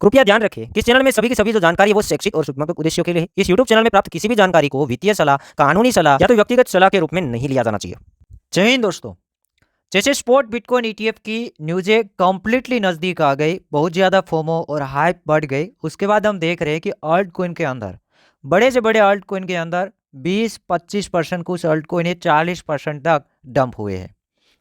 कृपया ध्यान रखें कि इस चैनल में सभी की सभी जो जानकारी है वो शैक्षिक और सूचनात्मक उद्देश्यों के लिए है। इस यूट्यूब चैनल में प्राप्त किसी भी जानकारी को वित्तीय सलाह, कानूनी सलाह या तो व्यक्तिगत सलाह के रूप में नहीं लिया जाना चाहिए। जय हिंद दोस्तों। जैसे स्पॉट बिटकॉइन ईटीएफ की न्यूज़ें कंप्लीटली नज़दीक आ गई, बहुत ज़्यादा फोमो और हाइप बढ़ गई। उसके बाद हम देख रहे हैं कि अल्ट कोइन के अंदर, बड़े से बड़े अल्ट कोइन के अंदर 20-25%, कुछ अल्ट कोइन 40% तक डंप हुए हैं।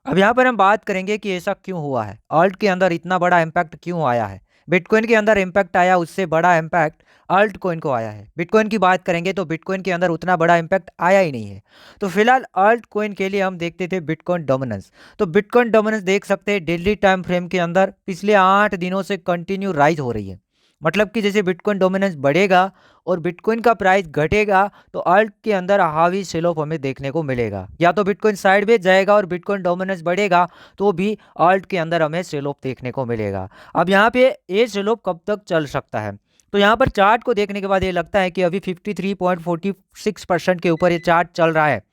अब यहाँ पर हम बात करेंगे कि ऐसा क्यों हुआ है, अल्ट के अंदर इतना बड़ा इम्पैक्ट क्यों आया है। बिटकॉइन के अंदर इम्पैक्ट आया, उससे बड़ा इम्पैक्ट अल्ट कोइन को आया है। बिटकॉइन की बात करेंगे तो बिटकॉइन के अंदर उतना बड़ा इम्पैक्ट आया ही नहीं है। तो फिलहाल अल्ट कोइन के लिए हम देखते थे बिटकॉइन डोमिनेंस। तो बिटकॉइन डोमिनेंस देख सकते हैं डेली टाइम फ्रेम के अंदर पिछले 8 दिनों से कंटिन्यू राइज हो रही है। मतलब कि जैसे बिटकॉइन डोमिनेंस बढ़ेगा और बिटकॉइन का प्राइस घटेगा तो अल्ट के अंदर हावी सेल ऑफ हमें देखने को मिलेगा। या तो बिटकॉइन साइडवेज जाएगा और बिटकॉइन डोमिनेंस बढ़ेगा तो भी अल्ट के अंदर हमें सेल ऑफ देखने को मिलेगा। अब यहाँ पे ये सेल ऑफ कब तक चल सकता है, तो यहाँ पर चार्ट को देखने के बाद ये लगता है कि अभी 53.46% के ऊपर ये चार्ट चल रहा है।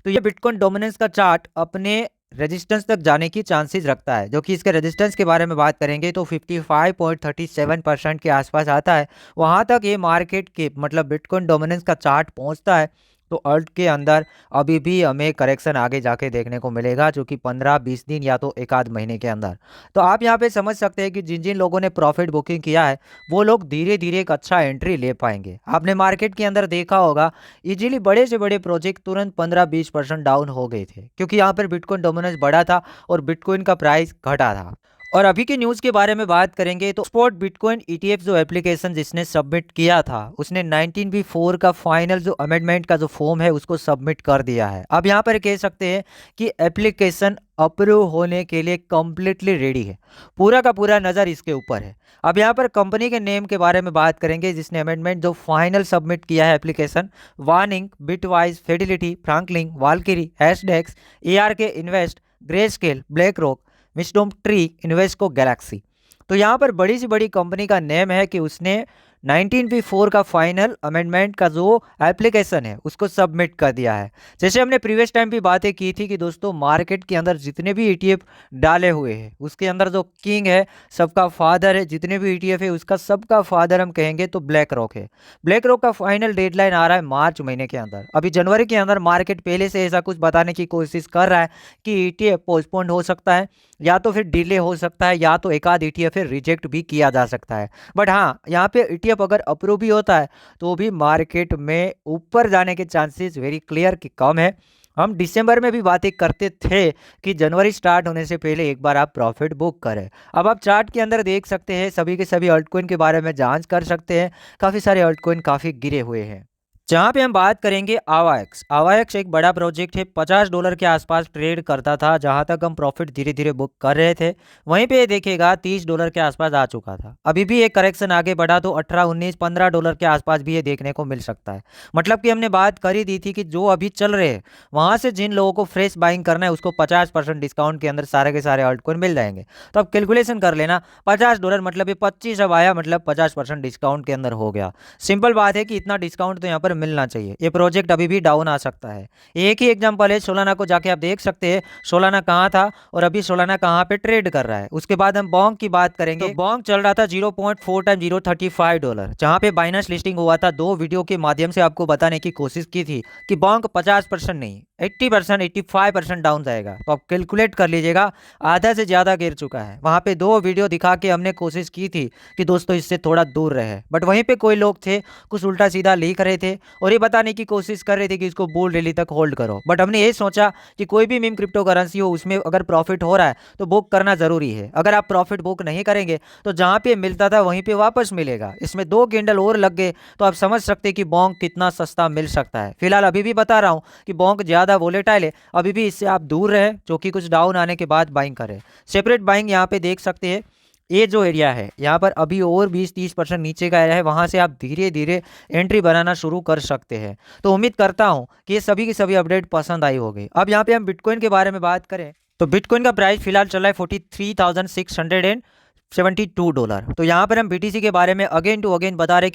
तो ये बिटकॉइन डोमिनेंस का चार्ट अपने रेजिस्टेंस तक जाने की चांसेस रखता है, जो कि इसके रेजिस्टेंस के बारे में बात करेंगे तो 55.37% के आसपास आता है। वहाँ तक ये मार्केट के मतलब बिटकॉइन डोमिनेंस का चार्ट पहुँचता है तो अल्ट के अंदर अभी भी हमें करेक्शन आगे जाके देखने को मिलेगा, जो कि 15-20 दिन या तो एक आध महीने के अंदर। तो आप यहाँ पे समझ सकते हैं कि जिन जिन लोगों ने प्रॉफिट बुकिंग किया है वो लोग धीरे धीरे एक अच्छा एंट्री ले पाएंगे। आपने मार्केट के अंदर देखा होगा इजीली बड़े से बड़े प्रोजेक्ट तुरंत 15-20% डाउन हो गए थे, क्योंकि यहाँ पर बिटकॉइन डोमिनेंस बढ़ा था और बिटकॉइन का प्राइस घटा था। और अभी की न्यूज़ के बारे में बात करेंगे तो स्पॉट बिटकॉइन ईटीएफ जो एप्लीकेशन जिसने सबमिट किया था उसने 19B4 का फाइनल जो अमेंडमेंट का जो फॉर्म है उसको सबमिट कर दिया है। अब यहाँ पर कह सकते हैं कि एप्लीकेशन अप्रूव होने के लिए कम्प्लीटली रेडी है, पूरा का पूरा नज़र इसके ऊपर है। अब यहाँ पर कंपनी के नेम के बारे में बात करेंगे जिसने अमेंडमेंट जो फाइनल सबमिट किया है एप्लीकेशन, वार्निंग, Bitwise, Fidelity, Franklin, Valkyrie, Hashdex, ARK invest, Grayscale, BlackRock, WisdomTree, Invesco, Galaxy. तो यहाँ पर बड़ी सी बड़ी कंपनी का नेम है कि उसने 19B4 का फाइनल अमेंडमेंट का जो एप्लीकेशन है उसको सबमिट कर दिया है। जैसे हमने प्रीवियस टाइम भी बातें की थी कि दोस्तों मार्केट के अंदर जितने भी ETF डाले हुए हैं उसके अंदर जो किंग है, सबका फादर है, जितने भी ETF है उसका सबका फादर हम कहेंगे तो ब्लैक रॉक है। ब्लैक रॉक का फाइनल डेडलाइन आ रहा है मार्च महीने के अंदर। अभी जनवरी के अंदर मार्केट पहले से ऐसा कुछ बताने की कोशिश कर रहा है कि ETF पोस्टपोन्ड हो सकता है या तो फिर डिले हो सकता है या तो एक आध ETF रिजेक्ट भी किया जा सकता है। बट हाँ, यहाँ पे ETF अगर अप्रूव भी होता है तो भी मार्केट में ऊपर जाने के चांसेस वेरी क्लियर कि कम है। हम दिसंबर में भी बातें करते थे कि जनवरी स्टार्ट होने से पहले एक बार आप प्रॉफिट बुक करें। अब आप चार्ट के अंदर देख सकते हैं सभी के सभी अल्टकॉइन के बारे में जांच कर सकते हैं। काफ़ी सारे अल्टकॉइन काफ़ी गिरे हुए हैं। जहाँ पे हम बात करेंगे आवाएक्स। आवाएक्स एक बड़ा प्रोजेक्ट है, $50 के आसपास ट्रेड करता था, जहाँ तक हम प्रॉफिट धीरे धीरे बुक कर रहे थे। वहीं पे देखिएगा $30 के आसपास आ चुका था। अभी भी एक करेक्शन आगे बढ़ा तो 18, 19, $15 के आसपास भी ये देखने को मिल सकता है। मतलब कि हमने बात करी दी थी कि जो अभी चल रहे हैं वहाँ से जिन लोगों को फ्रेश बाइंग करना है उसको 50% डिस्काउंट के अंदर सारे के सारे अल्टकॉइन मिल जाएंगे। तो अब कैलकुलेशन कर लेना, $50 मतलब ये 25 अब आया, मतलब 50% डिस्काउंट के अंदर हो गया। सिंपल बात है कि इतना डिस्काउंट तो यहाँ पर मिलना चाहिए। ये प्रोजेक्ट अभी भी डाउन आ सकता है। एक ही एग्जांपल है, सोलाना को जाके आप देख सकते हैं सोलाना कहाँ था और अभी सोलाना कहाँ पे ट्रेड कर रहा है। उसके बाद हम बॉन्ग की बात करेंगे तो बॉन्ग चल रहा था 0.4 टाइम $0.35, जहाँ पे बाइनेंस लिस्टिंग हुआ था। 2 वीडियो के माध्यम से आपको बताने की कोशिश की थी कि बॉन्ग 50% नहीं 80%, 85% डाउन जाएगा। तो आप कैलकुलेट कर लीजिएगा, आधा से ज़्यादा गिर चुका है। वहाँ पे 2 वीडियो दिखा के हमने कोशिश की थी कि दोस्तों इससे थोड़ा दूर रहे, बट वहीं पे कोई लोग थे कुछ उल्टा सीधा लिख रहे थे और ये बताने की कोशिश कर रहे थे कि इसको बुल रैली तक होल्ड करो। बट हमने ये सोचा कि कोई भी मीम क्रिप्टो करेंसी हो उसमें अगर प्रॉफिट हो रहा है तो बुक करना ज़रूरी है। अगर आप प्रॉफिट बुक नहीं करेंगे तो जहाँ पे मिलता था वहीं पे वापस मिलेगा। इसमें 2 कैंडल और लग गए तो आप समझ सकते हैं कि बॉन्ग कितना सस्ता मिल सकता है। फिलहाल अभी भी बता रहा हूँ कि बॉन्ग ज़्यादा वोलेटाइल है, अभी भी इससे आप दूर रहे, जो कि कुछ डाउन आने के बाद बाइंग करें। सेपरेट बाइंग यहाँ पे देख सकते हैं, ये जो एरिया है यहाँ पर अभी और 20-30% नीचे का एरिया है, वहाँ से आप धीरे धीरे एंट्री बनाना शुरू कर सकते हैं। तो उम्मीद करता हूँ कि ये सभी की सभी अपडेट पसंद आई होगी। अब यहाँ पे हम बिटकॉइन के बारे में बात करें तो बिटकॉइन का प्राइस फिलहाल चल रहा है $43,672। तो यहाँ पर हम BTC के बारे में अगेन टू अगेन बता रहे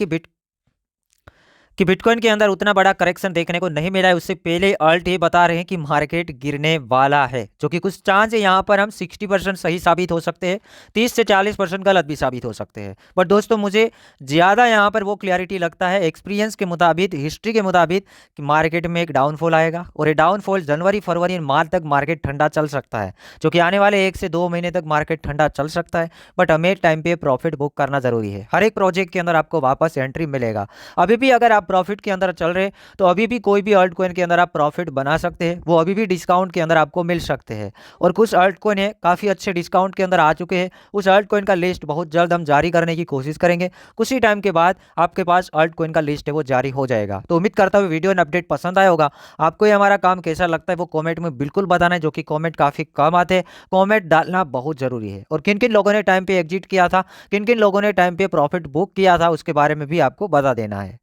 कि कि बिटकॉइन के अंदर उतना बड़ा करेक्शन देखने को नहीं मिला है, उससे पहले अल्ट ये बता रहे हैं कि मार्केट गिरने वाला है, जो कि कुछ चांस है यहाँ पर हम 60% सही साबित हो सकते हैं, 30 से 40% गलत भी साबित हो सकते हैं। बट दोस्तों मुझे ज़्यादा यहाँ पर वो क्लैरिटी लगता है एक्सपीरियंस के मुताबिक, हिस्ट्री के मुताबिक, कि मार्केट में एक डाउनफॉल आएगा और ये डाउनफॉल जनवरी फरवरी मार्च तक मार्केट ठंडा चल सकता है, जो कि आने वाले 1 से 2 महीने तक मार्केट ठंडा चल सकता है। बट हमें टाइम पे प्रॉफिट बुक करना जरूरी है, हर एक प्रोजेक्ट के अंदर आपको वापस एंट्री मिलेगा। अभी भी अगर आप प्रॉफिट के अंदर चल रहे तो अभी भी कोई भी अल्ट कॉइन के अंदर आप प्रॉफिट बना सकते हैं, वो अभी भी डिस्काउंट के अंदर आपको मिल सकते हैं। और कुछ अल्ट कॉइन है काफ़ी अच्छे डिस्काउंट के अंदर आ चुके हैं, उस अल्ट कॉइन का लिस्ट बहुत जल्द हम जारी करने की कोशिश करेंगे। कुछ ही टाइम के बाद आपके पास अल्ट कॉइन का लिस्ट है वो जारी हो जाएगा। तो उम्मीद करता हूँ वीडियो एंड अपडेट पसंद आया होगा। आपको ये हमारा काम कैसा लगता है वो कॉमेंट में बिल्कुल बताना है, जो कि कॉमेंट काफ़ी कम आते हैं, कॉमेंट डालना बहुत ज़रूरी है। और किन किन लोगों ने टाइम पे एग्जिट किया था, किन किन लोगों ने टाइम पे प्रॉफिट बुक किया था, उसके बारे में भी आपको बता देना है।